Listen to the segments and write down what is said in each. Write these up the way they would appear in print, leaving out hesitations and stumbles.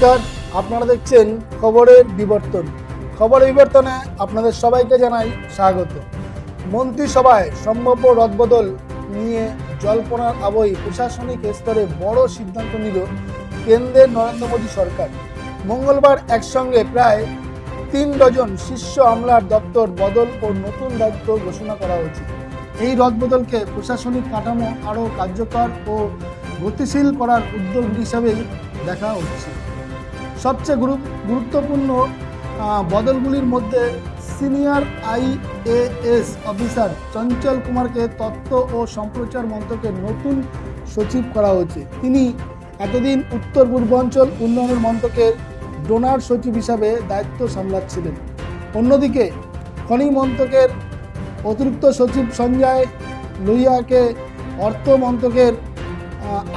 নমস্কার, আপনারা দেখছেন খবরের বিবর্তন। খবরের বিবর্তনে আপনাদের সবাইকে জানাই স্বাগত। মন্ত্রিসভায় সম্ভাব্য রদবদল নিয়ে জল্পনার আবহে প্রশাসনিক স্তরে বড় সিদ্ধান্ত নিল কেন্দ্রের নরেন্দ্র মোদী সরকার। মঙ্গলবার একসঙ্গে প্রায় 3 ডজন শীর্ষ আমলার দপ্তর বদল ও নতুন দায়িত্ব ঘোষণা করা হয়েছে। এই রদবদলকে প্রশাসনিক কাঠামো আরও কার্যকর ও গতিশীল করার উদ্যোগ হিসাবেই দেখা হচ্ছে। সবচেয়ে গুরুত্বপূর্ণ বদলগুলির মধ্যে সিনিয়র IAS অফিসার চঞ্চল কুমারকে তথ্য ও সম্প্রচার মন্ত্রকের নতুন সচিব করা হয়েছে। তিনি এতদিন উত্তর পূর্বাঞ্চল উন্নয়ন মন্ত্রকের ডোনার সচিব হিসাবে দায়িত্ব সামলাচ্ছিলেন। অন্যদিকে খনি মন্ত্রকের অতিরিক্ত সচিব সঞ্জয় লোহিয়াকে অর্থ মন্ত্রকের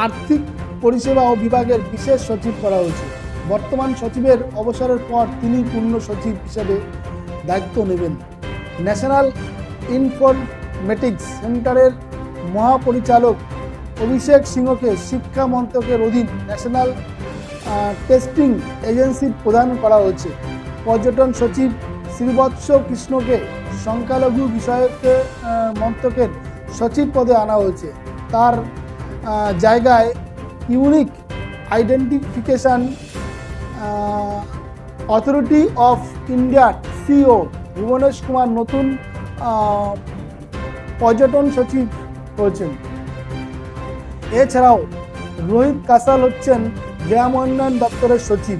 আর্থিক পরিষেবা ও বিভাগের বিশেষ সচিব করা হয়েছে। বর্তমান সচিবের অবসরের পর তিনি পূর্ণ সচিব হিসেবে দায়িত্ব নেবেন। ন্যাশনাল ইনফরমেটিক্স সেন্টারের মহাপরিচালক অভিষেক সিংহকে শিক্ষা মন্ত্রকের অধীন ন্যাশনাল টেস্টিং এজেন্সি প্রদান করা হয়েছে। পর্যটন সচিব শ্রীবৎস কৃষ্ণকে সংখ্যালঘু বিষয়ক মন্ত্রকের সচিব পদে আনা হয়েছে। তার জায়গায় ইউনিক আইডেন্টিফিকেশন অথরিটি অফ ইন্ডিয়ার CEO ভুবনেশ কুমার নতুন পর্যটন সচিব হয়েছেন। এছাড়াও রোহিত কাসাল হচ্ছেন গ্রাম উন্নয়ন দপ্তরের সচিব।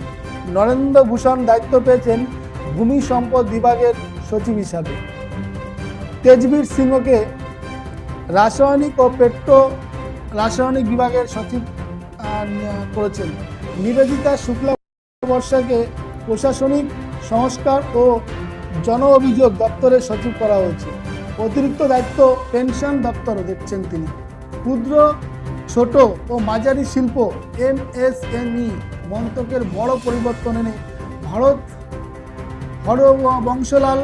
নরেন্দ্র ভূষণ দায়িত্ব পেয়েছেন ভূমি সম্পদ বিভাগের সচিব হিসাবে। তেজবীর সিংহকে রাসায়নিক ও রাসায়নিক বিভাগের সচিব করেছেন। নিবেদিতা শুক্লা বর্ষাকে প্রশাসনিক সংস্কার ও জন অভিযোগ দপ্তরের সচিব করা হয়েছে। অতিরিক্ত দায়িত্ব পেনশন দপ্তর দেখছেন তিনি। ক্ষুদ্র ছোট ও মাঝারি শিল্প MSME মন্ত্রকের বড় পরিবর্তন এনে হরবংশলাল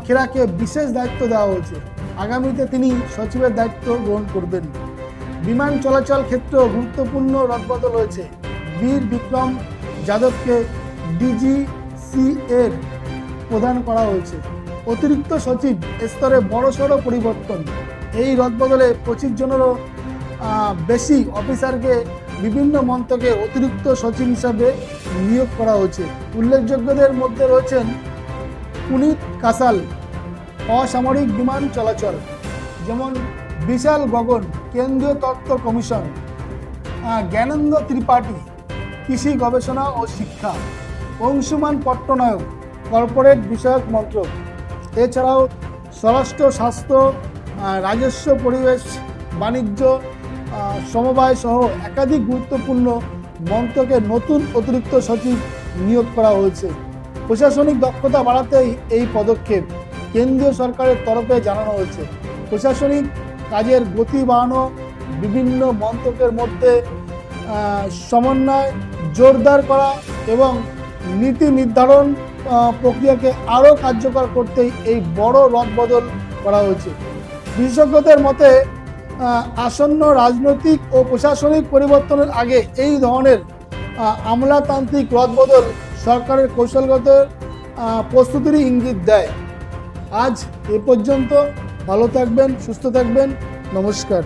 খেরাকে বিশেষ দায়িত্ব দেওয়া হয়েছে। আগামীতে তিনি সচিবের দায়িত্ব গ্রহণ করবেন। বিমান চলাচল ক্ষেত্রেও গুরুত্বপূর্ণ রদবদল হয়েছে। বীর বিক্রম যাদবকে DGCA এর প্রদান করা হয়েছে। অতিরিক্ত সচিব স্তরে বড়সড় পরিবর্তন। এই রদবদলে 25 জনেরও বেশি অফিসারকে বিভিন্ন মন্ত্রকে অতিরিক্ত সচিব হিসাবে নিয়োগ করা হয়েছে। উল্লেখযোগ্যদের মধ্যে রয়েছেন পুনিত কাসাল অসামরিক বিমান চলাচল, যেমন বিশাল গগন কেন্দ্রীয় তথ্য কমিশন, জ্ঞানেন্দ্র ত্রিপাঠী কৃষি গবেষণা ও শিক্ষা, অংশুমান পট্টনায়ক কর্পোরেট বিষয়ক মন্ত্রক। এছাড়াও স্বরাষ্ট্র, স্বাস্থ্য, রাজস্ব, পরিবেশ, বাণিজ্য, সমবায় সহ একাধিক গুরুত্বপূর্ণ মন্ত্রকে নতুন অতিরিক্ত সচিব নিয়োগ করা হয়েছে। প্রশাসনিক দক্ষতা বাড়াতেই এই পদক্ষেপ কেন্দ্রীয় সরকারের তরফে জানানো হয়েছে। প্রশাসনিক কাজের গতি বাড়ানো, বিভিন্ন মন্ত্রকের মধ্যে সমন্বয় জোরদার করা এবং নীতি নির্ধারণ প্রক্রিয়াকে আরও কার্যকর করতেই এই বড় রদবদল করা হয়েছে। বিশেষজ্ঞদের মতে আসন্ন রাজনৈতিক ও প্রশাসনিক পরিবর্তনের আগে এই ধরনের আমলাতান্ত্রিক রদবদল সরকারের কৌশলগত প্রস্তুতির ইঙ্গিত দেয়। আজ এ পর্যন্ত। ভালো থাকবেন, সুস্থ থাকবেন। নমস্কার।